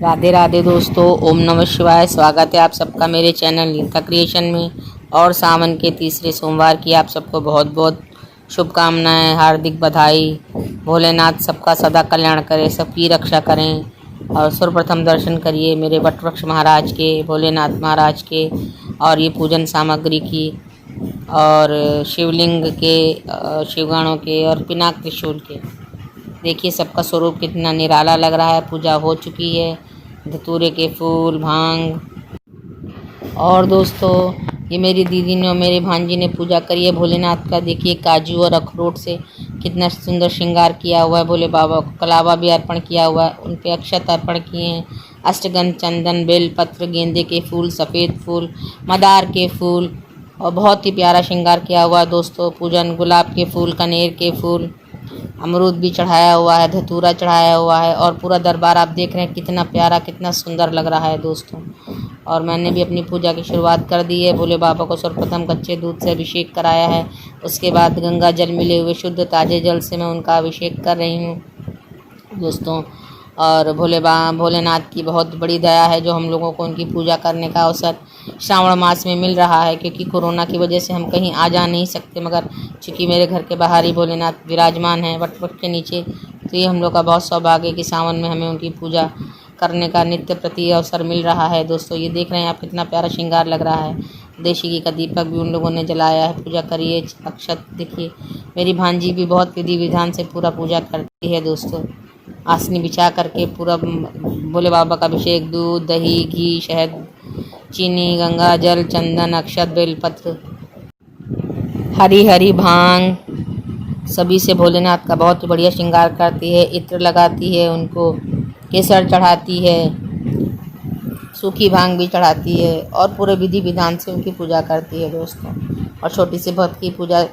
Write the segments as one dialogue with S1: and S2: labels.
S1: राधे राधे दोस्तों, ओम नमः शिवाय। स्वागत है आप सबका मेरे चैनल नीता क्रिएशन में। और सावन के तीसरे सोमवार की आप सबको बहुत बहुत शुभकामनाएं, हार्दिक बधाई। भोलेनाथ सबका सदा कल्याण करे, सबकी रक्षा करें। और सर्वप्रथम दर्शन करिए मेरे वटवृक्ष महाराज के, भोलेनाथ महाराज के, और ये पूजन सामग्री की, और शिवलिंग के, शिवगणों के, और पिनाक त्रिशूल के। देखिए सबका स्वरूप कितना निराला लग रहा है। पूजा हो चुकी है। धतूरे के फूल, भांग, और दोस्तों ये मेरी दीदी ने और मेरे भांजी ने पूजा करी है भोलेनाथ का। देखिए काजू और अखरोट से कितना सुंदर श्रृंगार किया हुआ है। भोले बाबा को कलावा भी अर्पण किया हुआ है, उन पे अक्षत अर्पण किए हैं। अष्टगंध, चंदन, बेलपत्र, गेंदे के फूल, सफ़ेद फूल, मदार के फूल, और बहुत ही प्यारा श्रृंगार किया हुआ है दोस्तों। पूजन गुलाब के फूल, कनेर के फूल, अमरूद भी चढ़ाया हुआ है, धतूरा चढ़ाया हुआ है, और पूरा दरबार आप देख रहे हैं कितना प्यारा, कितना सुंदर लग रहा है दोस्तों। और मैंने भी अपनी पूजा की शुरुआत कर दी है। भोले बाबा को सर्वप्रथम कच्चे दूध से अभिषेक कराया है। उसके बाद गंगा जल मिले हुए शुद्ध ताजे जल से मैं उनका अभिषेक कर रही हूँ दोस्तों। और भोलेनाथ की बहुत बड़ी दया है जो हम लोगों को उनकी पूजा करने का अवसर श्रावण मास में मिल रहा है, क्योंकि कोरोना की वजह से हम कहीं आ जा नहीं सकते। मगर चूँकि मेरे घर के बाहर ही भोलेनाथ विराजमान हैं वटवृक्ष के नीचे, तो ये हम लोग का बहुत सौभाग्य है कि सावन में हमें उनकी पूजा करने का नित्य प्रति अवसर मिल रहा है दोस्तों। ये देख रहे हैं आप कितना प्यारा श्रृंगार लग रहा है। देशी घी का दीपक भी उन लोगों ने जलाया है। पूजा करिए। अक्षत देखिए, मेरी भांजी भी बहुत विधि विधान से पूरा पूजा करती है दोस्तों। आसनी बिछा करके पूरा भोले बाबा का अभिषेक, दूध, दही, घी, शहद, चीनी, गंगा जल, चंदन, अक्षत, बेलपत्र, हरी हरी भांग, सभी से भोलेनाथ का बहुत बढ़िया श्रृंगार करती है। इत्र लगाती है, उनको केसर चढ़ाती है, सूखी भांग भी चढ़ाती है, और पूरे विधि विधान से उनकी पूजा करती है दोस्तों। और छोटी सी भक्त की पूजा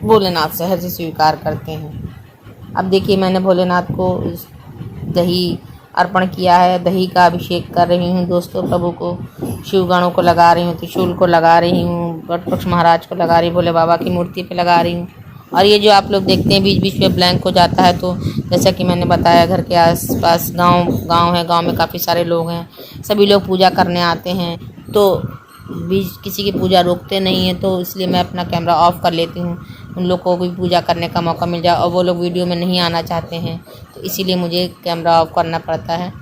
S1: भोलेनाथ सहज से स्वीकार करते हैं। अब देखिए मैंने भोलेनाथ को दही अर्पण किया है। दही का अभिषेक कर रही हूँ दोस्तों प्रभु को। शिवगणों को लगा रही हूँ, त्रिशूल को लगा रही हूँ, वटवृक्ष महाराज को लगा रही हूँ, भोले बाबा की मूर्ति पे लगा रही हूँ। और ये जो आप लोग देखते हैं बीच बीच में ब्लैंक हो जाता है, तो जैसा कि मैंने बताया घर के आसपास गांव है, गांव में काफ़ी सारे लोग हैं, सभी लोग पूजा करने आते हैं, तो बीच किसी की पूजा रोकते नहीं है, तो इसलिए मैं अपना कैमरा ऑफ कर लेती हूँ। उन लोग को भी पूजा करने का मौका मिल जाए, और वो लोग वीडियो में नहीं आना चाहते हैं, तो इसीलिए मुझे कैमरा ऑफ करना पड़ता है।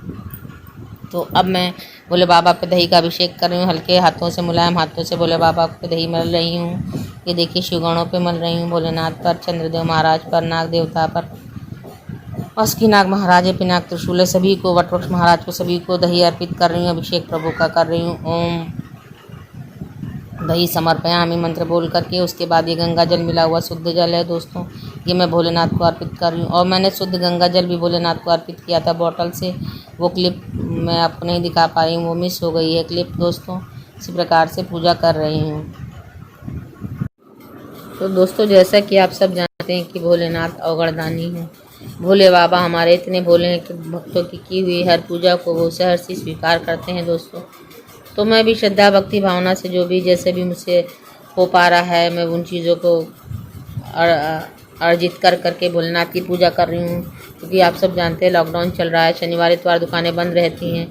S1: तो अब मैं भोले बाबा पे दही का अभिषेक कर रही हूँ। हल्के हाथों से, मुलायम हाथों से भोले बाबा पे दही मल रही हूँ। ये देखिए शिवगणों पे मल रही हूँ, भोलेनाथ पर, चंद्रदेव महाराज पर, नाग देवता पर, उसकी नाग महाराज, पिनाक त्रिशूल, सभी को, वटवृक्ष महाराज को, सभी को दही अर्पित कर रही हूँ। अभिषेक प्रभु का कर रही हूँ। ओम दही समर्पयामि मंत्र बोल करके। उसके बाद ये गंगा जल मिला हुआ शुद्ध जल है दोस्तों, ये मैं भोलेनाथ को अर्पित कर रही हूँ। और मैंने शुद्ध गंगा जल भी भोलेनाथ को अर्पित किया था बॉटल से, वो क्लिप मैं आपको नहीं दिखा पा रही हूँ, वो मिस हो गई है क्लिप दोस्तों। इसी प्रकार से पूजा कर रही हूँ। तो दोस्तों जैसा कि आप सब जानते हैं कि भोलेनाथ अवगढ़दानी हैं। भोले बाबा हमारे इतने भोले हैं कि भक्तों की हुई हर पूजा को वो सहर्ष से स्वीकार करते हैं दोस्तों। तो मैं भी श्रद्धा भक्ति भावना से जो भी जैसे भी मुझसे हो पा रहा है, मैं उन चीज़ों को अर्जित कर करके भोलेनाथ की पूजा कर रही हूँ। क्योंकि आप सब जानते हैं लॉकडाउन चल रहा है, शनिवार इतवार दुकानें बंद रहती हैं,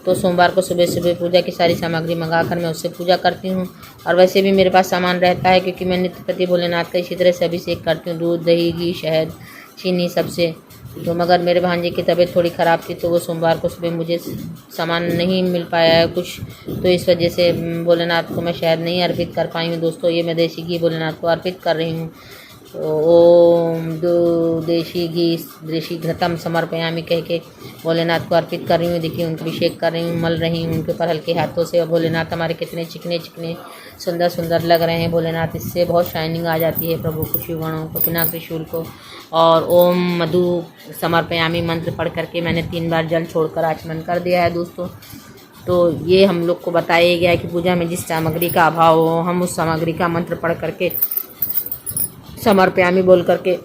S1: तो सोमवार को सुबह सुबह पूजा की सारी सामग्री मंगा कर मैं उससे पूजा करती हूँ। और वैसे भी मेरे पास सामान रहता है, क्योंकि मैं नित्य प्रति भोलेनाथ का इसी तरह से अभिषेक करती हूँ, दूध, दही, घी, शहद, चीनी सबसे। तो मगर मेरे भांजे की तबीयत थोड़ी ख़राब थी, तो वो सोमवार को सुबह मुझे सामान नहीं मिल पाया है कुछ, तो इस वजह से भोलेनाथ को मैं शहद नहीं अर्पित कर पाई हूँ दोस्तों। ये मैं देसी घी भोलेनाथ को अर्पित कर रही हूँ। तो ओम दो देशी घृतम समर्पयामि कह के भोलेनाथ को अर्पित कर रही हूँ। देखिए उनका अभिषेक कर रही हूँ, मल रही हूँ उनके ऊपर हल्के हाथों से। और भोलेनाथ हमारे कितने चिकने चिकने सुंदर सुंदर लग रहे हैं भोलेनाथ, इससे बहुत शाइनिंग आ जाती है प्रभु को, शिवगणों को, पिनाक त्रिशूल को। और ओम मधु समर्पयामि मंत्र पढ़ करके मैंने 3 बार जल छोड़कर आचमन कर दिया है दोस्तों। तो ये हम लोग को बताया गया है कि पूजा में जिस सामग्री का अभाव हो, हम उस सामग्री का मंत्र पढ़ करके, समर्पयामि बोल करके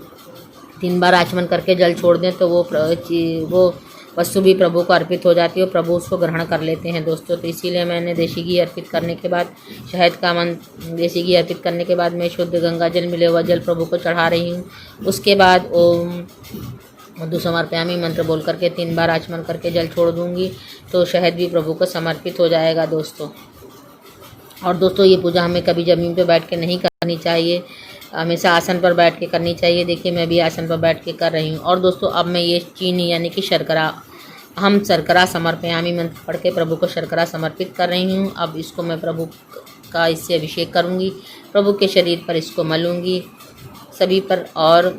S1: 3 बार आचमन करके जल छोड़ दें, तो वो वस्तु भी प्रभु को अर्पित हो जाती है और प्रभु उसको ग्रहण कर लेते हैं दोस्तों। तो इसीलिए मैंने देशी घी अर्पित करने के बाद, शहद का देशी घी अर्पित करने के बाद मैं शुद्ध गंगा जल मिले हुआ जल प्रभु को चढ़ा रही हूँ। उसके बाद ओम मधु समर्पयामी मंत्र बोल करके 3 बार आचमन करके जल छोड़ दूंगी तो शहद भी प्रभु को समर्पित हो जाएगा दोस्तों। और दोस्तों ये पूजा हमें कभी ज़मीन पे बैठ के नहीं करनी चाहिए, हमेशा आसन पर बैठ के करनी चाहिए। देखिए मैं भी आसन पर बैठ के कर रही हूँ। और दोस्तों अब मैं ये चीनी यानी कि शर्करा, हम शर्करा समर्पयामी मंत्र पढ़ के प्रभु को शर्करा समर्पित कर रही हूँ। अब इसको मैं प्रभु का इससे अभिषेक करूँगी, प्रभु के शरीर पर इसको मलूँगी सभी पर, और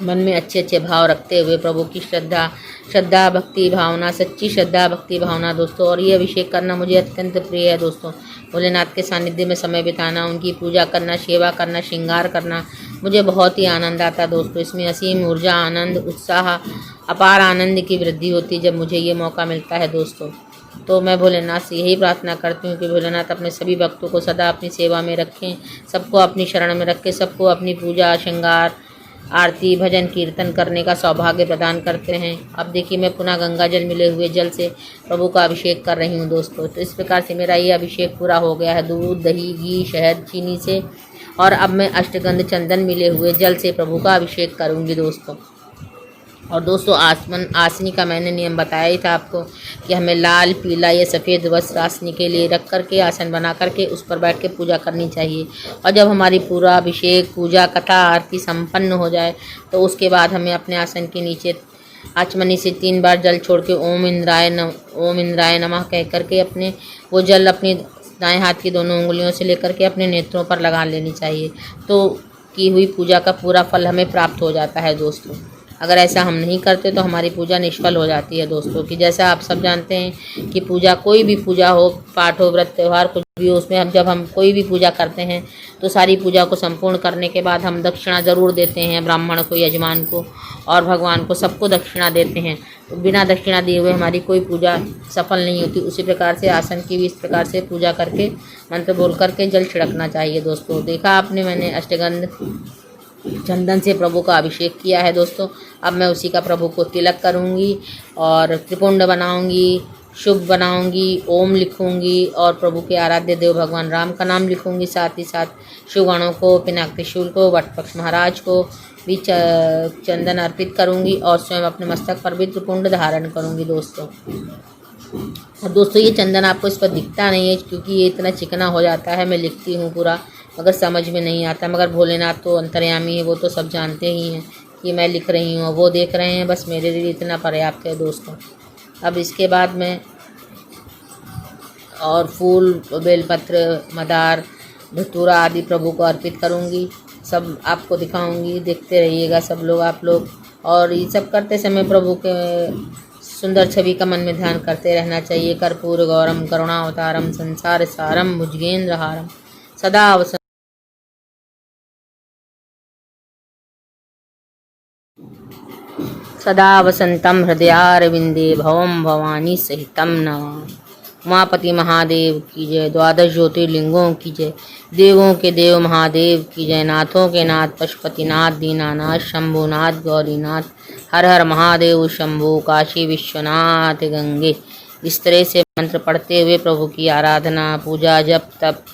S1: मन में अच्छे अच्छे भाव रखते हुए प्रभु की श्रद्धा भक्ति भावना, सच्ची श्रद्धा भक्ति भावना दोस्तों। और ये अभिषेक करना मुझे अत्यंत प्रिय है दोस्तों। भोलेनाथ के सानिध्य में समय बिताना, उनकी पूजा करना, सेवा करना, श्रृंगार करना मुझे बहुत ही आनंद आता है दोस्तों। इसमें असीम ऊर्जा, आनंद, उत्साह, अपार आनंद की वृद्धि होती है जब मुझे ये मौका मिलता है दोस्तों। तो मैं भोलेनाथ से यही प्रार्थना करती हूँ कि भोलेनाथ अपने सभी भक्तों को सदा अपनी सेवा में रखें, सबको अपनी शरण में रखें, सबको अपनी पूजा श्रृंगार आरती भजन कीर्तन करने का सौभाग्य प्रदान करते हैं। अब देखिए मैं पुनः गंगा जल मिले हुए जल से प्रभु का अभिषेक कर रही हूँ दोस्तों। तो इस प्रकार से मेरा ये अभिषेक पूरा हो गया है दूध, दही, घी, शहद, चीनी से। और अब मैं अष्टगंध चंदन मिले हुए जल से प्रभु का अभिषेक करूँगी दोस्तों। और दोस्तों आसनी का मैंने नियम बताया ही था आपको कि हमें लाल, पीला या सफ़ेद वस्त्र आसनी के लिए रख करके, आसन बना करके उस पर बैठ के पूजा करनी चाहिए। और जब हमारी पूरा अभिषेक, पूजा, कथा, आरती संपन्न हो जाए तो उसके बाद हमें अपने आसन के नीचे आचमनी से 3 बार जल छोड़ के ओम इंद्राय नमः कह करके अपने वो जल अपनी दाएं हाथ की दोनों उंगलियों से लेकर के अपने नेत्रों पर लगा लेनी चाहिए। तो की हुई पूजा का पूरा फल हमें प्राप्त हो जाता है दोस्तों। अगर ऐसा हम नहीं करते तो हमारी पूजा निष्फल हो जाती है दोस्तों। कि जैसा आप सब जानते हैं कि पूजा, कोई भी पूजा हो, पाठ हो, व्रत, त्यौहार कुछ भी हो, उसमें जब हम कोई भी पूजा करते हैं तो सारी पूजा को संपूर्ण करने के बाद हम दक्षिणा ज़रूर देते हैं, ब्राह्मण को, यजमान को और भगवान को, सबको दक्षिणा देते हैं। तो बिना दक्षिणा दिए हुए हमारी कोई पूजा सफल नहीं होती। उसी प्रकार से आसन की भी इस प्रकार से पूजा करके मंत्र बोल करके जल छिड़कना चाहिए दोस्तों। देखा आपने, मैंने अष्टगंध चंदन से प्रभु का अभिषेक किया है दोस्तों। अब मैं उसी का प्रभु को तिलक करूंगी और त्रिपुंड बनाऊंगी, शुभ बनाऊंगी, ओम लिखूंगी और प्रभु के आराध्य देव भगवान राम का नाम लिखूंगी। साथ ही साथ शिवगणों को, पिनाक त्रिशूल को, वटपक्ष महाराज को भी चंदन अर्पित करूंगी और स्वयं अपने मस्तक पर भी त्रिपुंड धारण करूंगी दोस्तों। और दोस्तों ये चंदन आपको इस पर दिखता नहीं है क्योंकि ये इतना चिकना हो जाता है, मैं लिखती हूँ पूरा मगर समझ में नहीं आता। मगर भोलेनाथ तो अंतर्यामी है, वो तो सब जानते ही हैं कि मैं लिख रही हूँ, वो देख रहे हैं, बस मेरे लिए इतना पर्याप्त है दोस्तों। अब इसके बाद मैं और फूल, बेलपत्र, मदार, धतूरा आदि प्रभु को अर्पित करूँगी। सब आपको दिखाऊंगी, देखते रहिएगा सब लोग, आप लोग। और ये सब करते समय प्रभु के सुंदर छवि का मन में ध्यान करते रहना चाहिए। कर्पूर गौरम करुणावतारम संसार सारम भुजगेंद्रहारम सदा वसंतम हृदयारविंदे भवम भवानी सहितम नमामि। उमापति महादेव की जय, द्वादश ज्योतिर्लिंगों की जय, देवों के देव महादेव की जय, नाथों के नाथ पशुपतिनाथ, दीनानाथ, शंभुनाथ, गौरीनाथ, हर हर महादेव शंभु, काशी विश्वनाथ गंगे। इस तरह से मंत्र पढ़ते हुए प्रभु की आराधना, पूजा, जप, तप,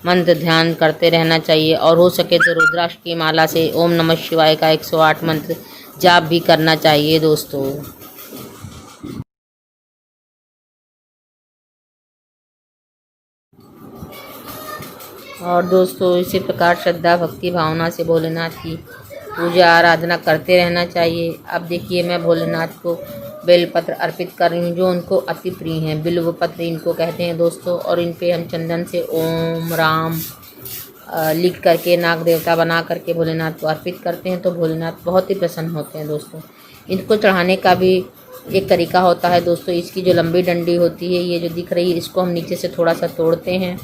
S1: मंत्र ध्यान करते रहना चाहिए। और हो सके तो रुद्राक्ष की माला से ओम नमः शिवाय का 108 मंत्र जाप भी करना चाहिए दोस्तों। और दोस्तों इसी प्रकार श्रद्धा भक्ति भावना से भोलेनाथ की पूजा आराधना करते रहना चाहिए। अब देखिए मैं भोलेनाथ को बेलपत्र अर्पित कर रही हूँ जो उनको अति प्रिय हैं। बिल्व पत्र इनको कहते हैं दोस्तों। और इन पे हम चंदन से ओम राम लिख करके नाग देवता बना करके भोलेनाथ को अर्पित करते हैं तो भोलेनाथ बहुत ही प्रसन्न होते हैं दोस्तों। इनको चढ़ाने का भी एक तरीका होता है दोस्तों। इसकी जो लंबी डंडी होती है, ये जो दिख रही है, इसको हम नीचे से थोड़ा सा तोड़ते हैं,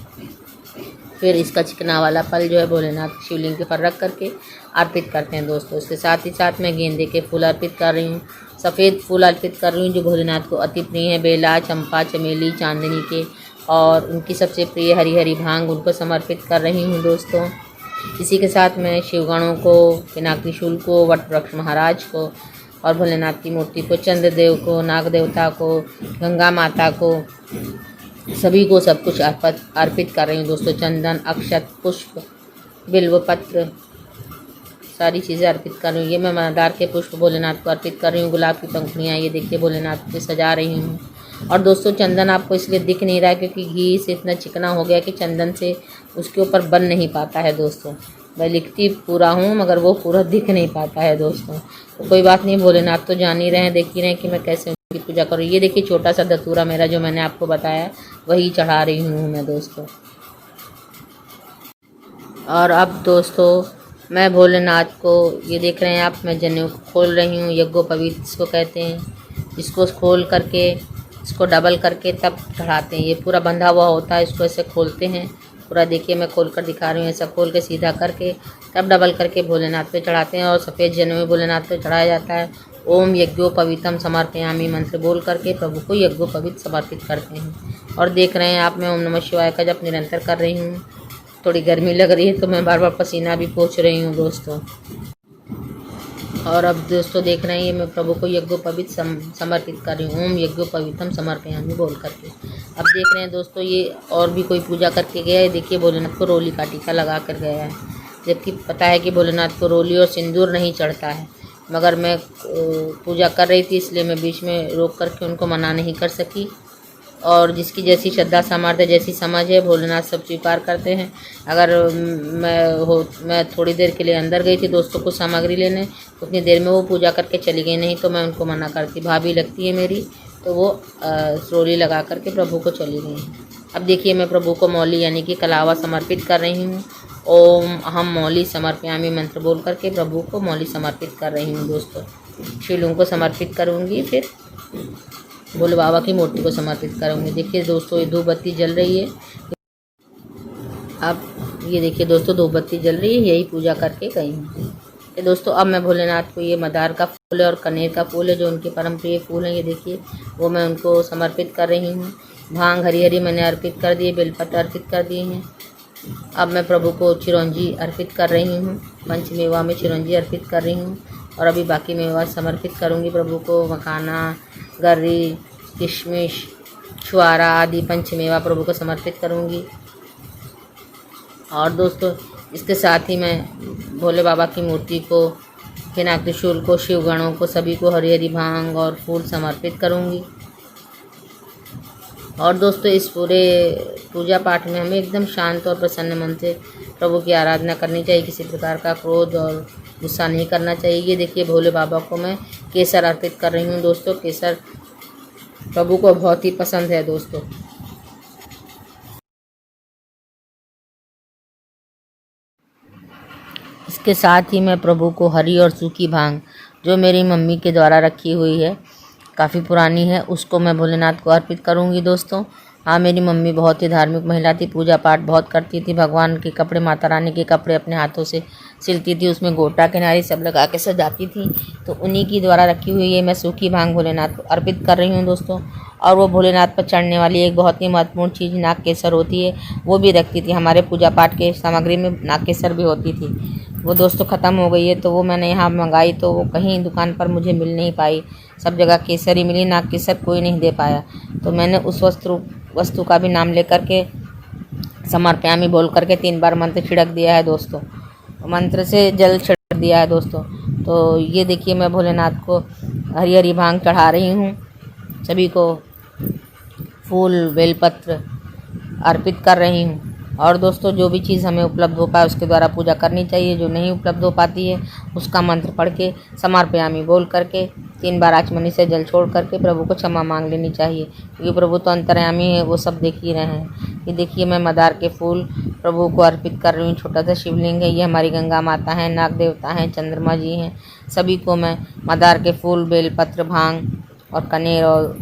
S1: फिर इसका चिकना वाला फल जो है भोलेनाथ शिवलिंग के पर रख करके अर्पित करते हैं दोस्तों। इसके साथ ही साथ मैं गेंदे के फूल अर्पित कर रही हूँ, सफ़ेद फूल अर्पित कर रही हूँ जो भोलेनाथ को अति प्रिय है। बेला, चंपा, चमेली, चांदनी के और उनकी सबसे प्रिय हरी हरी भांग उनको समर्पित कर रही हूँ दोस्तों। इसी के साथ मैं शिवगणों को, पिनाक त्रिशूल को, वटवृक्ष महाराज को और भोलेनाथ की मूर्ति को, चंद्रदेव को, नाग देवता को, गंगा माता को, सभी को सब कुछ अर्पित कर रही हूँ दोस्तों। चंदन, अक्षत, पुष्प, बिल्व पत्र सारी चीज़ें अर्पित कर रही हूँ। ये मैं मंदार के पुष्प भोलेनाथ को अर्पित कर रही हूँ। गुलाब की पंखुड़ियाँ ये देखिए भोलेनाथ को सजा रही हूँ। और दोस्तों चंदन आपको इसलिए दिख नहीं रहा है क्योंकि घी से इतना चिकना हो गया कि चंदन से उसके ऊपर बन नहीं पाता है दोस्तों। मैं लिखती पूरा हूँ मगर वो पूरा दिख नहीं पाता है दोस्तों। तो कोई बात नहीं, भोलेनाथ तो जान ही रहे हैं, देख ही रहे हैं कि मैं कैसे उनकी पूजा करूँ। ये देखिए छोटा सा धतूरा मेरा जो मैंने आपको बताया वही चढ़ा रही हूँ मैं दोस्तों। और अब दोस्तों मैं भोलेनाथ को, ये देख रहे हैं आप, मैं जनेऊ खोल रही हूँ। यज्ञोपवीत इसको कहते हैं। इसको खोल करके इसको डबल करके तब चढ़ाते हैं। ये पूरा बंधा हुआ होता है, इसको ऐसे खोलते हैं पूरा। देखिए मैं खोल कर दिखा रही हूँ। ऐसा खोल के सीधा करके तब डबल करके भोलेनाथ पे चढ़ाते हैं। और सफ़ेद जनेऊ भोलेनाथ पे चढ़ाया जाता है। ओम यज्ञोपवीतम समर्पयामि मंत्र बोल करके प्रभु को यज्ञोपवीत समर्पित करते हैं। और देख रहे हैं आप, मैं ओम नमः शिवाय का जप निरंतर कर रही हूँ। थोड़ी गर्मी लग रही है तो मैं बार बार पसीना भी पोंछ रही हूँ दोस्तों। और अब दोस्तों देख रहे हैं ये मैं प्रभु को यज्ञोपवीत समर्पित कर रही हूँ। ओम यज्ञोपवीतम समर्पयामि बोल करके। अब देख रहे हैं दोस्तों ये और भी कोई पूजा करके गया है। देखिए भोलेनाथ को रोली का टीका लगा कर गया है, जबकि पता है कि भोलेनाथ को रोली और सिंदूर नहीं चढ़ता है। मगर मैं पूजा कर रही थी इसलिए मैं बीच में रोक करके उनको मना नहीं कर सकी। और जिसकी जैसी श्रद्धा सामर्थ्य जैसी समझ है भोलेनाथ सब स्वीकार करते हैं। अगर मैं थोड़ी देर के लिए अंदर गई थी दोस्तों को सामग्री लेने, उतनी देर में वो पूजा करके चली गई, नहीं तो मैं उनको मना करती। भाभी लगती है मेरी, तो वो रोली लगा करके प्रभु को चली गई। अब देखिए मैं प्रभु को मौली यानी कि कलावा समर्पित कर रही हूँ। ओम अहम मौली समर्पयामि मंत्र बोल करके प्रभु को मौली समर्पित कर रही हूँ दोस्तों। शिवलिंग को समर्पित करूँगी, फिर भोले बाबा की मूर्ति को समर्पित करूँगी। देखिए दोस्तों ये धूप बत्ती जल रही है। अब ये देखिए दोस्तों धूप बत्ती जल रही है, यही पूजा करके गई हूँ। ये दोस्तों अब मैं भोलेनाथ को, ये मदार का फूल है और कनेर का फूल है जो उनके परम प्रिय फूल हैं, ये देखिए वो मैं उनको समर्पित कर रही हूँ। भांग हरी हरी मैंने अर्पित कर दिए, बेलपत्र अर्पित कर दिए हैं। अब मैं प्रभु को चिरौंजी अर्पित कर रही हूँ। पंचमेवा में चिरौंजी अर्पित कर रही हूँ। और अभी बाकी मेवा समर्पित करूँगी प्रभु को। मखाना, गर्री, किशमिश, छुआरा आदि पंचमेवा प्रभु को समर्पित करूँगी। और दोस्तों इसके साथ ही मैं भोले बाबा की मूर्ति को, बिना त्रिशूल को, शिवगणों को, सभी को हरी हरी भांग और फूल समर्पित करूँगी। और दोस्तों इस पूरे पूजा पाठ में हमें एकदम शांत और प्रसन्न मन से प्रभु की आराधना करनी चाहिए। किसी प्रकार का क्रोध और गुस्सा नहीं करना चाहिए। ये देखिए भोले बाबा को मैं केसर अर्पित कर रही हूँ दोस्तों। केसर प्रभु को बहुत ही पसंद है दोस्तों। इसके साथ ही मैं प्रभु को हरी और सूखी भांग जो मेरी मम्मी के द्वारा रखी हुई है, काफ़ी पुरानी है, उसको मैं भोलेनाथ को अर्पित करूंगी दोस्तों। हाँ मेरी मम्मी बहुत ही धार्मिक महिला थी, पूजा पाठ बहुत करती थी, भगवान के कपड़े, माता रानी के कपड़े अपने हाथों से सिलती थी, उसमें गोटा किनारी सब लगा के सजाती थी। तो उन्हीं की द्वारा रखी हुई ये मैं सूखी भांग भोलेनाथ को अर्पित कर रही हूँ दोस्तों। और वो भोलेनाथ पर चढ़ने वाली एक बहुत ही महत्वपूर्ण चीज़ नाग केसर होती है, वो भी रखती थी। हमारे पूजा पाठ के सामग्री में नाग केसर भी होती थी। वो दोस्तों ख़त्म हो गई है, तो वो मैंने यहाँ मंगाई, तो वो कहीं दुकान पर मुझे मिल नहीं पाई। सब जगह केसर ही मिली, नाग केसर कोई नहीं दे पाया। तो मैंने उस वस्तु का भी नाम लेकर के समर्पयामि बोल करके 3 बार मंत्र छिड़क दिया है दोस्तों। मंत्र से जल छिड़क दिया है दोस्तों। तो ये देखिए मैं भोलेनाथ को हरी हरी भांग चढ़ा रही हूँ। सभी को फूल बेलपत्र अर्पित कर रही हूँ। और दोस्तों जो भी चीज़ हमें उपलब्ध हो पाए उसके द्वारा पूजा करनी चाहिए। जो नहीं उपलब्ध हो पाती है उसका मंत्र पढ़ के समर्पयामि बोल करके 3 बार आचमनी से जल छोड़ करके प्रभु को क्षमा मांग लेनी चाहिए, क्योंकि प्रभु तो अंतर्यामी है, वो सब देख ही रहे हैं। ये देखिए मैं मदार के फूल प्रभु को अर्पित कर रही हूँ। छोटा सा शिवलिंग है, ये हमारी गंगा माता हैं, नाग देवता हैं, चंद्रमा जी हैं, सभी को मैं मदार के फूल, बेलपत्र, भांग और कनेर और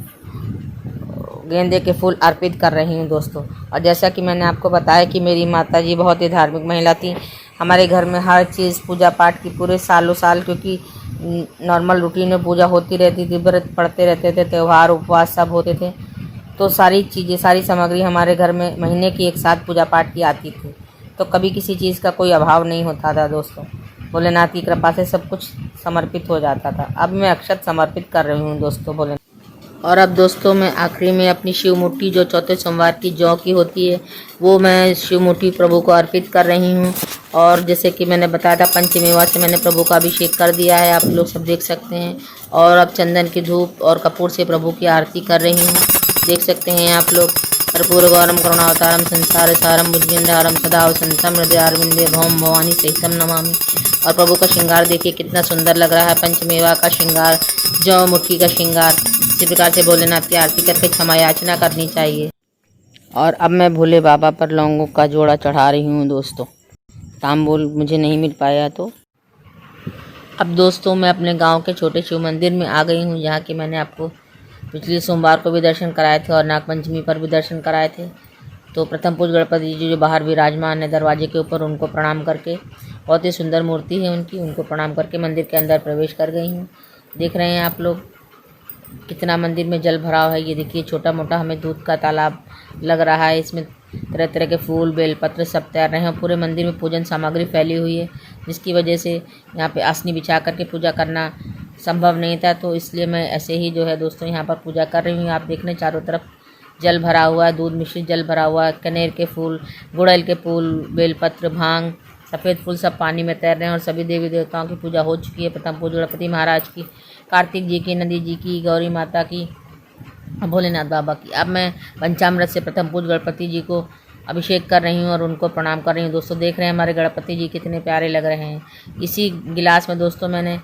S1: गेंदे के फूल अर्पित कर रही हूँ दोस्तों। और जैसा कि मैंने आपको बताया कि मेरी माता जी बहुत ही धार्मिक महिला थी। हमारे घर में हर चीज़ पूजा पाठ की पूरे सालों साल, क्योंकि नॉर्मल रूटीन में पूजा होती रहती थी, व्रत पढ़ते रहते थे, त्यौहार उपवास सब होते थे, तो सारी चीज़ें, सारी सामग्री हमारे घर में महीने की एक साथ पूजा पाठ की आती थी। तो कभी किसी चीज़ का कोई अभाव नहीं होता था दोस्तों। भोलेनाथ की कृपा से सब कुछ समर्पित हो जाता था। अब मैं अक्षत समर्पित कर रही हूँ दोस्तों भोलेनाथ। और अब दोस्तों मैं आखिरी में अपनी शिव मूर्ति जो चौथे सोमवार की जौ की होती है वो मैं शिव मूर्ति प्रभु को अर्पित कर रही हूँ। और जैसे कि मैंने बताया था पंचमेवा से मैंने प्रभु का अभिषेक कर दिया है, आप लोग सब देख सकते हैं। और अब चंदन की धूप और कपूर से प्रभु की आरती कर रही हूँ, देख सकते हैं आप लोग। कर्पूर गौरम करुणावतारम संसार सारम भुजगेन्द्रहारम सदा वसंतम हृदयारविंदे भौम भवानी सहितम नमामि। और प्रभु का श्रृंगार देखिए कितना सुंदर लग रहा है, पंचमेवा का श्रृंगार, जौ मुट्ठी का श्रृंगार। इसी प्रकार से भोलेनाथ की आरती करके क्षमा याचना करनी चाहिए। और अब मैं भोले बाबा पर लौंगों का जोड़ा चढ़ा रही हूँ दोस्तों, तांबूल मुझे नहीं मिल पाया तो। अब दोस्तों मैं अपने गांव के छोटे शिव मंदिर में आ गई हूँ, जहाँ की मैंने आपको पिछले सोमवार को भी दर्शन कराए थे और नागपंचमी पर भी दर्शन कराए थे। तो प्रथम पूज गणपति जी जो बाहर विराजमान है दरवाजे के ऊपर, उनको प्रणाम करके, बहुत ही सुंदर मूर्ति है उनकी, उनको प्रणाम करके मंदिर के अंदर प्रवेश कर गई हूँ। देख रहे हैं आप लोग कितना मंदिर में जल भराव है। ये देखिए छोटा मोटा हमें दूध का तालाब लग रहा है, इसमें तरह तरह के फूल बेलपत्र सब तैर रहे हैं। पूरे मंदिर में पूजन सामग्री फैली हुई है, जिसकी वजह से यहाँ पे आसनी बिछा करके पूजा करना संभव नहीं था, तो इसलिए मैं ऐसे ही जो है दोस्तों यहाँ पर पूजा कर रही हूँ। आप देख रहे हैं चारों तरफ जल भरा हुआ है, दूध मिश्रित जल भरा हुआ है, कनेर के फूल, गुड़हल के फूल, बेलपत्र, भांग, सफ़ेद फूल सब पानी में तैर रहे हैं। और सभी देवी देवताओं की पूजा हो चुकी है, प्रथम पूज गणपति महाराज की, कार्तिक जी की, नंदी जी की, गौरी माता की, भोलेनाथ बाबा की। अब मैं पंचामृत से प्रथम पूज गणपति जी को अभिषेक कर रही हूँ और उनको प्रणाम कर रही हूँ। दोस्तों देख रहे हैं हमारे गणपति जी कितने प्यारे लग रहे हैं। इसी गिलास में दोस्तों मैंने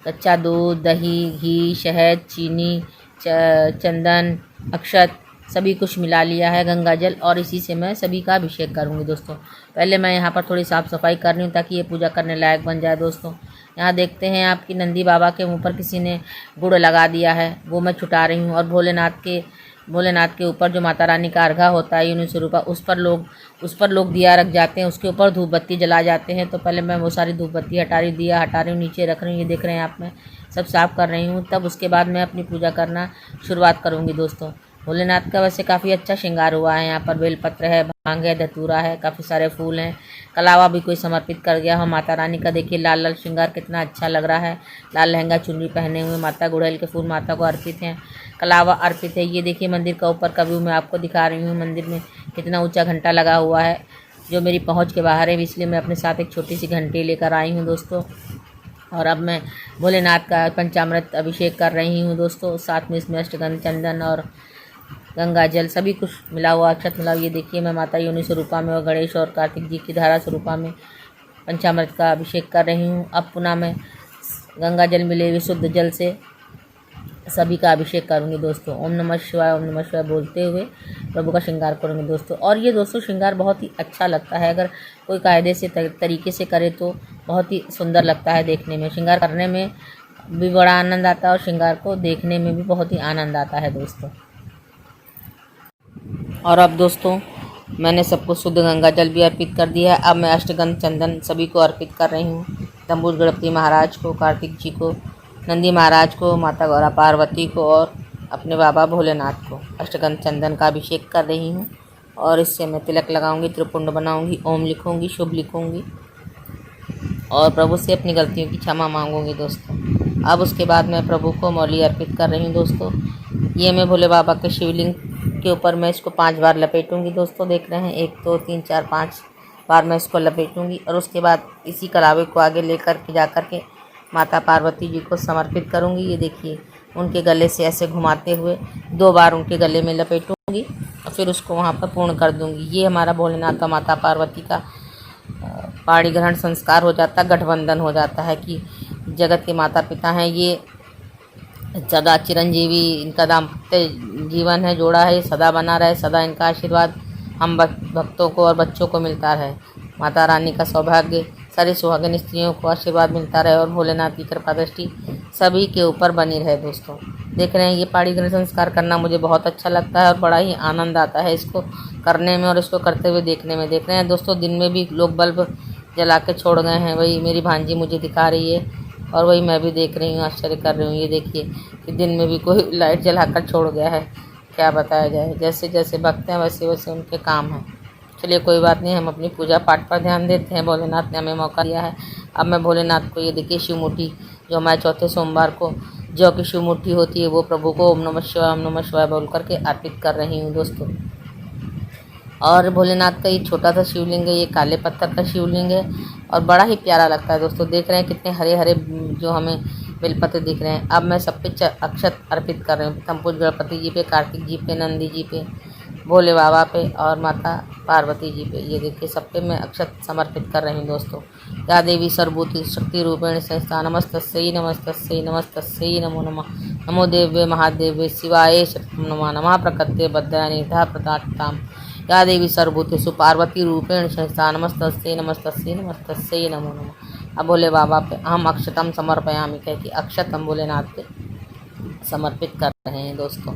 S1: कच्चा दूध, दही, घी, शहद, चीनी, चंदन, अक्षत सभी कुछ मिला लिया है, गंगा जल, और इसी से मैं सभी का अभिषेक करूँगी दोस्तों। पहले मैं यहाँ पर थोड़ी साफ़ सफाई कर रही हूँ ताकि ये पूजा करने लायक बन जाए दोस्तों। यहाँ देखते हैं आपकी नंदी बाबा के मुंह पर किसी ने गुड़ लगा दिया है, वो मैं छुटा रही हूँ। और भोलेनाथ के ऊपर जो माता रानी का अर्घा होता है 19 रुपये, उस पर लोग दिया रख जाते हैं, उसके ऊपर धूप बत्ती जला जाते हैं। तो पहले मैं वो सारी धूप बत्ती हटा रही, दिया हटा रही हूँ, नीचे रख रही हूँ, ये देख रहे हैं आप, मैं सब साफ़ कर रही हूँ। तब उसके बाद मैं अपनी पूजा करना शुरुआत करूँगी दोस्तों। भोलेनाथ का वैसे काफ़ी अच्छा श्रृंगार हुआ है, यहाँ पर बेलपत्र है, भांग है, धतूरा है, काफ़ी सारे फूल हैं, कलावा भी कोई समर्पित कर गया। हम माता रानी का देखिए लाल लाल श्रृंगार कितना अच्छा लग रहा है, लाल लहंगा चुनरी पहने हुए माता, गुड़हल के फूल माता को अर्पित हैं, कलावा अर्पित है। ये देखिए मंदिर का ऊपर का व्यू मैं आपको दिखा रही हूँ। मंदिर में कितना ऊँचा घंटा लगा हुआ है जो मेरी पहुँच के बाहर है, इसलिए मैं अपने साथ एक छोटी सी घंटी लेकर आई हूँ दोस्तों। और अब मैं भोलेनाथ का पंचामृत अभिषेक कर रही हूँ दोस्तों, साथ में इसमें अष्टगंध, चंदन और गंगा जल सभी कुछ मिला हुआ, अक्षत मिला हुआ। ये देखिए मैं माता योनि स्वरूपा में और गणेश और कार्तिक जी की धारा स्वरूपा में पंचामृत का अभिषेक कर रही हूँ। अब पुनः मैं गंगा जल मिले हुए शुद्ध जल से सभी का अभिषेक करूँगी दोस्तों। ओम नमः शिवाय बोलते हुए प्रभु का श्रृंगार करूँगी दोस्तों। और ये दोस्तों श्रृंगार बहुत ही अच्छा लगता है, अगर कोई कायदे से तरीके से करे तो बहुत ही सुंदर लगता है देखने में। श्रृंगार करने में भी बड़ा आनंद आता है और श्रृंगार को देखने में भी बहुत ही आनंद आता है दोस्तों। और अब दोस्तों मैंने सबको शुद्ध गंगा जल भी अर्पित कर दिया है। अब मैं अष्टगंध, चंदन सभी को अर्पित कर रही हूँ, तंबूज गणपति महाराज को, कार्तिक जी को, नंदी महाराज को, माता गौरा पार्वती को और अपने बाबा भोलेनाथ को अष्टगंध चंदन का अभिषेक कर रही हूँ। और इससे मैं तिलक लगाऊंगी, त्रिपुंड बनाऊंगी, ओम लिखूंगी, शुभ लिखूंगी और प्रभु से अपनी गलतियों की क्षमा मांगूंगी दोस्तों। अब उसके बाद मैं प्रभु को मौली अर्पित कर रही हूँ दोस्तों। ये मैं भोले बाबा के शिवलिंग के ऊपर मैं इसको 5 बार लपेटूंगी दोस्तों। देख रहे हैं 1 2 3 4 5 बार मैं इसको लपेटूंगी। और उसके बाद इसी कलावे को आगे लेकर के जाकर के माता पार्वती जी को समर्पित करूंगी। ये देखिए उनके गले से ऐसे घुमाते हुए 2 बार उनके गले में लपेटूंगी और फिर उसको वहाँ पर पूर्ण कर दूंगी। ये हमारा भोलेनाथ का माता पार्वती का पाणी ग्रहण संस्कार हो जाता है, गठबंधन हो जाता है कि जगत के माता पिता हैं, ये सदा चिरंजीवी इनका दाम्पत्य जीवन है, जोड़ा है, सदा बना रहे, सदा इनका आशीर्वाद हम भक्तों को और बच्चों को मिलता रहे। माता रानी का सौभाग्य, सारी सुहागिन स्त्रियों को आशीर्वाद मिलता रहे और भोलेनाथ की कृपा दृष्टि सभी के ऊपर बनी रहे दोस्तों। देख रहे हैं ये पाणी ग्रहण संस्कार करना मुझे बहुत अच्छा लगता है और बड़ा ही आनंद आता है इसको करने में और इसको करते हुए देखने में। देख रहे हैं दोस्तों दिन में भी लोग बल्ब जला के छोड़ गए हैं, वही मेरी भांजी मुझे दिखा रही है और वही मैं भी देख रही हूँ, आश्चर्य कर रही हूँ। ये देखिए कि दिन में भी कोई लाइट जलाकर छोड़ गया है, क्या बताया जाए। जैसे जैसे भक्त हैं वैसे वैसे उनके काम हैं। चलिए कोई बात नहीं, हम अपनी पूजा पाठ पर ध्यान देते हैं। भोलेनाथ ने हमें मौका दिया है। अब मैं भोलेनाथ को, ये देखिए शिव मूर्ति जो हमारे चौथे सोमवार को जौ की शिव मुट्ठी होती है वो प्रभु को ओम नमः शिवाय बोल करके अर्पित कर रही हूँ दोस्तों। और भोलेनाथ का ये छोटा सा शिवलिंग है, ये काले पत्थर का शिवलिंग है और बड़ा ही प्यारा लगता है दोस्तों। देख रहे हैं कितने हरे हरे जो हमें बेलपत्र दिख रहे हैं। अब मैं सब पे अक्षत अर्पित कर रही हूँ। प्रथम पूज गणपति जी पे, कार्तिक जी पे, नंदी जी पे, भोले बाबा पे और माता पार्वती जी पे। ये देखिए सब पे मैं अक्षत समर्पित कर रही हूँ दोस्तों। या देवी सर्वभूति शक्ति रूपेण संस्था नमस्तस्यै नमस्तस्यै नमस्तस्यै नमो नमः। नमो देव्ये महादेव्ये शिवाय शक्ति नमः। नमः प्रकृते भद्रानिधा प्रदाताम या देवी सर्वभूतेषु पार्वती रूपेण संस्था नमस्तस्यै नमस्तस्यै नमस्तस्यै नमो नमः। अब भोले बाबा पे हम अक्षतम समर्पयामि कह के अक्षत हम भोलेनाथ पे समर्पित कर रहे हैं दोस्तों।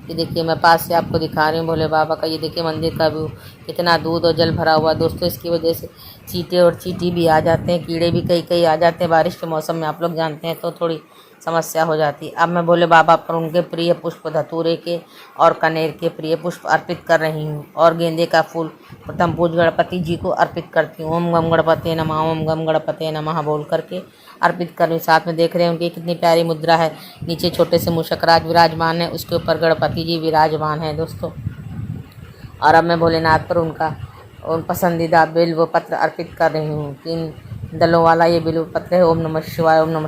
S1: ये देखिए मैं पास से आपको दिखा रही हूँ भोले बाबा का। ये देखिए मंदिर का व्यू, कितना दूध और जल भरा हुआ है दोस्तों। इसकी वजह से चींटे और चींटी भी आ जाते हैं, कीड़े भी कई कई आ जाते हैं बारिश के मौसम में, आप लोग जानते हैं, तो थोड़ी समस्या हो जाती है। अब मैं भोले बाबा पर उनके प्रिय पुष्प धतूरे के और कनेर के प्रिय पुष्प अर्पित कर रही हूँ और गेंदे का फूल प्रथम पूज गणपति जी को अर्पित करती हूँ। ओम गम गणपते नमः, ओम गम गणपते नमः बोल करके अर्पित कर रही हूँ। साथ में देख रहे हैं उनकी कितनी प्यारी मुद्रा है। नीचे छोटे से मूषकराज विराजमान है, उसके ऊपर गणपति जी विराजमान है दोस्तों। और अब मैं भोलेनाथ पर उनका उन पसंदीदा बिल्व पत्र अर्पित कर रही हूँ। 3 दलों वाला ये बिल्व पत्र है। ओम नमः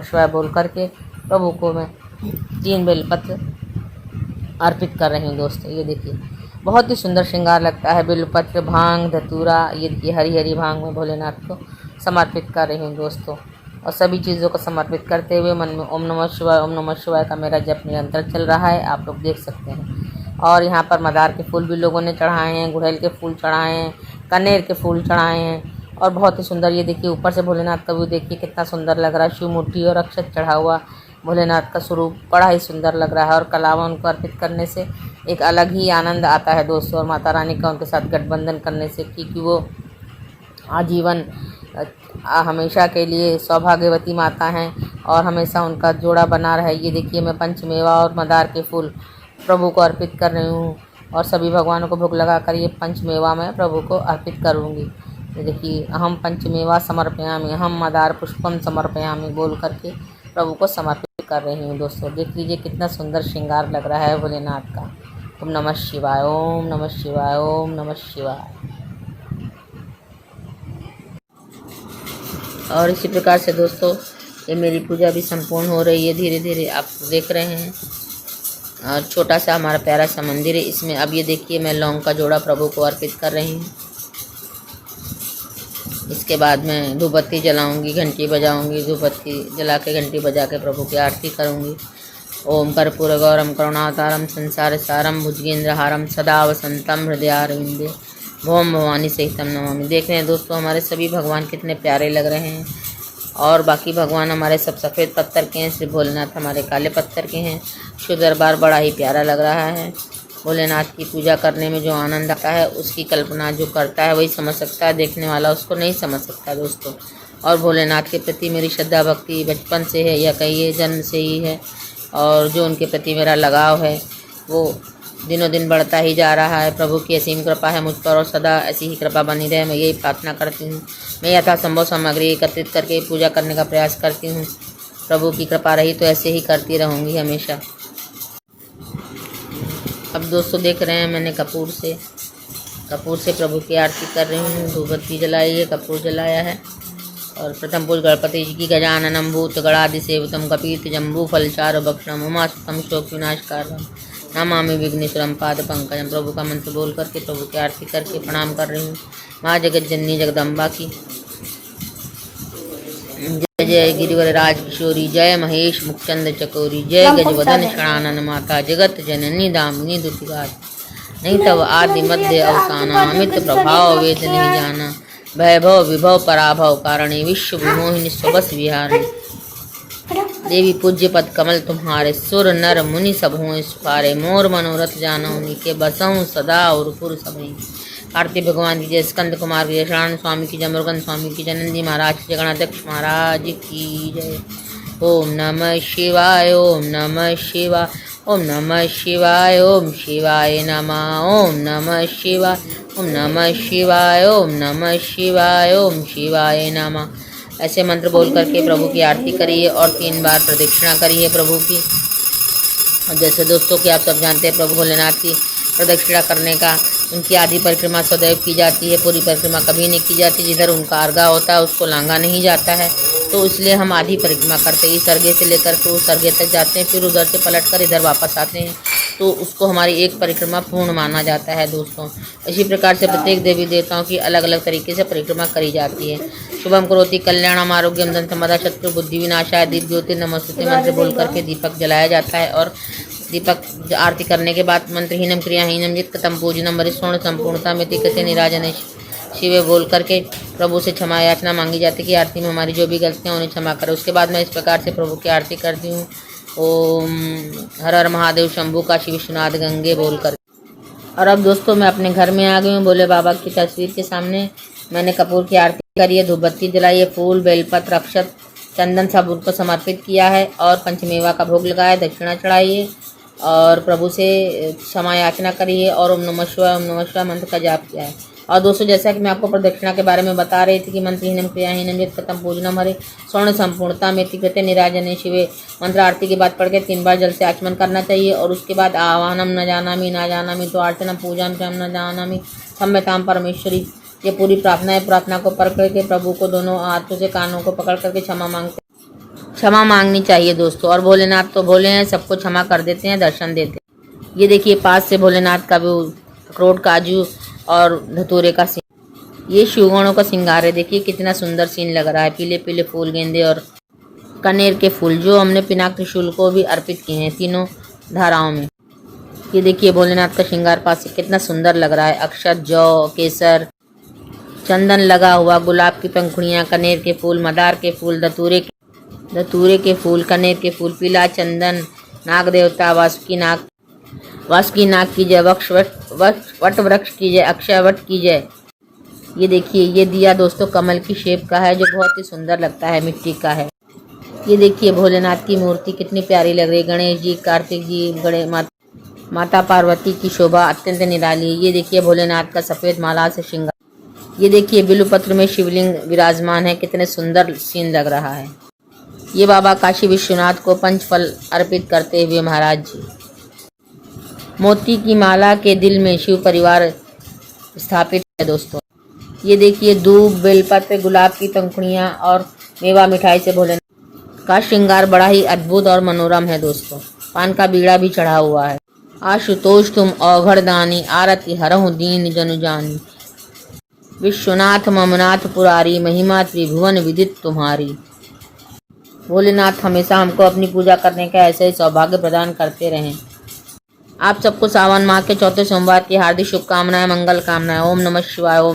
S1: शिवाय बोल करके प्रभु को मैं 3 बिल्व पत्र अर्पित कर रही हूँ दोस्तों। ये देखिए बहुत ही सुंदर श्रृंगार लगता है। बिल्व पत्र, भांग, धतूरा, ये हरी हरी भांग में भोलेनाथ को समर्पित कर रही हूँ दोस्तों। और सभी चीज़ों को समर्पित करते हुए मन में ओम नमः शिवाय का मेरा जप निरंतर चल रहा है, आप लोग देख सकते हैं। और यहाँ पर मदार के फूल भी लोगों ने चढ़ाए हैं, गुड़हल के फूल चढ़ाए हैं, कनेर के फूल चढ़ाए हैं और बहुत ही सुंदर। ये देखिए ऊपर से भोलेनाथ का व्यू देखिए कितना सुंदर लग रहा है। शिव मुट्ठी और अक्षत चढ़ा हुआ भोलेनाथ का स्वरूप बड़ा ही सुंदर लग रहा है। और कलावा उनको अर्पित करने से एक अलग ही आनंद आता है दोस्तों। और माता रानी का उनके साथ गठबंधन करने से, क्योंकि वो आजीवन हमेशा के लिए सौभाग्यवती माता हैं और हमेशा उनका जोड़ा बना रहे। ये देखिए मैं पंचमेवा और मदार के फूल प्रभु को अर्पित कर रही हूँ और सभी भगवानों को भोग लगाकर ये पंचमेवा मैं प्रभु को अर्पित करूँगी। ये देखिए अहम पंचमेवा समर्पयामि, अहम मदार पुष्पम समर्पयामि बोल करके प्रभु को समर्पित कर रही हूँ दोस्तों। देख लीजिए कितना सुंदर श्रृंगार लग रहा है भोलेनाथ का। ओम नमः शिवाय, ओम नमः शिवाय, ओम नमः शिवाय। और इसी प्रकार से दोस्तों ये मेरी पूजा भी संपूर्ण हो रही है धीरे धीरे, आप देख रहे हैं। और छोटा सा हमारा प्यारा सा मंदिर है इसमें। अब ये देखिए मैं लौंग का जोड़ा प्रभु को अर्पित कर रही हूँ। इसके बाद मैं धूपबत्ती जलाऊंगी, घंटी बजाऊंगी, धूपबत्ती जला के घंटी बजा के प्रभु की आरती करूंगी। ओम कर्पूर गौरम करुणावतारम संसार सारम भुजगेंद्रहारम सदा वसंतम हृदयारविंदे भोम भवानी सहितम नमामि। देख रहे हैं दोस्तों हमारे सभी भगवान कितने प्यारे लग रहे हैं। और बाकी भगवान हमारे सब सफ़ेद पत्थर के हैं, श्री भोलेनाथ हमारे काले पत्थर के हैं। शिव दरबार बड़ा ही प्यारा लग रहा है। भोलेनाथ की पूजा करने में जो आनंद आता है उसकी कल्पना जो करता है वही समझ सकता है, देखने वाला उसको नहीं समझ सकता दोस्तों। और भोलेनाथ के प्रति मेरी श्रद्धा भक्ति बचपन से है या कहिए जन्म से ही है। और जो उनके प्रति मेरा लगाव है वो दिनों दिन बढ़ता ही जा रहा है। प्रभु की असीम कृपा है मुझ पर और सदा ऐसी ही कृपा बनी रहे, मैं यही प्रार्थना करती हूँ। मैं यथासंभव सामग्री एकत्रित करके पूजा करने का प्रयास करती हूँ। प्रभु की कृपा रही तो ऐसे ही करती रहूँगी हमेशा। अब दोस्तों देख रहे हैं मैंने कपूर से प्रभु की आरती कर रही हूँ। धूपबत्ती जलाई है, कपूर जलाया है। और प्रथम पूज गणपति जी की गजाननम भूत गणादि सेवितम कपीत जम्बू फलचार भक्षणम उमासुतम शोक विनाशकारम नमामि विघ्नेश्वरम पाद पंकजम। प्रभु का मंत्र बोल करके प्रभु की आरती करके प्रणाम कर रही हूँ। माँ जगत जननी जगदम्बा की जय जय गिरिवर राज किशोरी, जय महेश मुखचंद चकोरी, जय गजवदन षणानन माता जगत जननी दामिनी दुतिगात। नहीं तब आदि मध्य अवसाना, अमित प्रभाव वेद नहीं जाना। वैभव विभव पराभव कारणे विश्व विमोहिनी स्वबस विहारिणी। देवी पूज्य पद कमल तुम्हारे, सुर नर मुनि सब हों सुखारे। मोर मनोरथ जानो के बसऊँ सदा और पुर सभई। कार्तिक भगवान की जय, स्कंद कुमार की जय, शरण स्वामी की जय, मुरुगन स्वामी की जय, नंदी महाराज की जय, गणाध्यक्ष महाराज की जय। ओम नमः शिवाय, ओम नमः शिवाय, ओम नमः शिवाय, ओम शिवाय नमः। ओम नमः शिवाय, ओम नमः शिवाय, ओम नमः शिवाय, ओम शिवाय नमः। ऐसे मंत्र बोल करके प्रभु की आरती करिए और 3 बार प्रदक्षिणा करिए प्रभु की। और जैसे दोस्तों कि आप सब जानते हैं प्रभु भोलेनाथ की प्रदक्षिणा करने का, उनकी आधी परिक्रमा सदैव की जाती है, पूरी परिक्रमा कभी नहीं की जाती। जिधर उनका अर्घा होता है उसको लांगा नहीं जाता है, तो इसलिए हम आधी परिक्रमा करते हैं। इस अर्घे से लेकर के उस अर्घे तक जाते हैं, फिर उधर से पलट कर इधर वापस आते हैं, तो उसको हमारी एक परिक्रमा पूर्ण माना जाता है दोस्तों। इसी प्रकार से प्रत्येक देवी देवताओं की अलग अलग तरीके से परिक्रमा करी जाती है। शुभम करोति कल्याणम आरोग्यम धन संपदा शत्रु बुद्धि विनाशाय दीप ज्योति नमस्ते मंत्र बोल करके दीपक जलाया जाता है। और दीपक आरती करने के बाद मंत्रहीनम क्रियाहीनम जित कतम पूजनम वरिष्वर्ण संपूर्णता में कृत्य निराजन शिवे बोल करके प्रभु से क्षमा याचना मांगी जाती है कि आरती में हमारी जो भी गलतियाँ उन्हें क्षमा करें। उसके बाद मैं इस प्रकार से प्रभु की आरती करती हूँ। ओम हर हर महादेव शंभू काशी विश्वनाथ गंगे बोल कर। और अब दोस्तों मैं अपने घर में आ गई हूँ। भोले बाबा की तस्वीर के सामने मैंने कपूर की आरती करी है, धूपबत्ती जलाई है, फूल बेलपत्र अक्षत चंदन सब उनको समर्पित किया है और पंचमेवा का भोग लगाया, दक्षिणा चढ़ाई है और प्रभु से क्षमा याचना करी है और ओम नमः शिवाय मंत्र का जाप किया है। और दोस्तों जैसा कि मैं आपको प्रदक्षिणा के बारे में बता रही थी कि मंत्रहीनम क्रियाहीनम जित कतम पूजनम हरे स्वर्ण संपूर्णता में कृत्य निराजने शिवे मंत्र आरती के बाद पढ़ के 3 बार जल से आचमन करना चाहिए। और उसके बाद आवाहनम न जानामि तो अर्चनम पूजन न जानामि सम्यताम परमेश्वरी, ये पूरी प्रार्थना है। प्रार्थना को पढ़ करके प्रभु को दोनों हाथों से कानों को पकड़ करके क्षमा मांगनी चाहिए दोस्तों। और भोलेनाथ तो भोले हैं, सबको क्षमा कर देते हैं, दर्शन देते हैं। ये देखिए पास से भोलेनाथ का भी अखरोट काजू और धतूरे का सीन, ये शिवगणों का श्रृंगार है। देखिए कितना सुंदर सीन लग रहा है, पीले पीले फूल गेंदे और कनेर के फूल जो हमने पिनाक त्रिशूल को भी अर्पित किए हैं तीनों धाराओं में। ये देखिए भोलेनाथ का श्रृंगार पास से कितना सुंदर लग रहा है। अक्षत जौ केसर चंदन लगा हुआ, गुलाब की पंखुड़ियाँ, कनेर के फूल, मदार के फूल, धतूरे के फूल, कनेर के फूल, पीला चंदन, नाग देवता वासुकी नाग की जय, वट वृक्ष की जय, अक्षय वट की जय। ये देखिए ये दिया दोस्तों कमल की शेप का है जो बहुत ही सुंदर लगता है, मिट्टी का है। ये देखिए भोलेनाथ की मूर्ति कितनी प्यारी लग रही है। गणेश जी, कार्तिक जी, माता पार्वती की शोभा अत्यंत निराली है। ये देखिए भोलेनाथ का सफेद माला से श्रृंगार। ये देखिए बिल्वपत्र में शिवलिंग विराजमान है, कितने सुंदर सीन लग रहा है। ये बाबा काशी विश्वनाथ को पंचफल अर्पित करते हुए महाराज जी। मोती की माला के दिल में शिव परिवार स्थापित है दोस्तों। ये देखिए दूब बेलपत्र गुलाब की पंखुड़ियाँ और मेवा मिठाई से भोलेनाथ का श्रृंगार बड़ा ही अद्भुत और मनोरम है दोस्तों। पान का बीड़ा भी चढ़ा हुआ है। आशुतोष तुम औघड़ दानी, आरती हरहु दीन जनु जानी, विश्वनाथ ममनाथ पुरारी, महिमा त्रिभुवन विदित तुम्हारी। भोलेनाथ हमेशा हमको अपनी पूजा करने का ऐसे ही सौभाग्य प्रदान करते रहें। आप सबको सावन माह के चौथे सोमवार की हार्दिक शुभकामनाएं, मंगल कामनाएं। ओम नमः शिवाय। ओम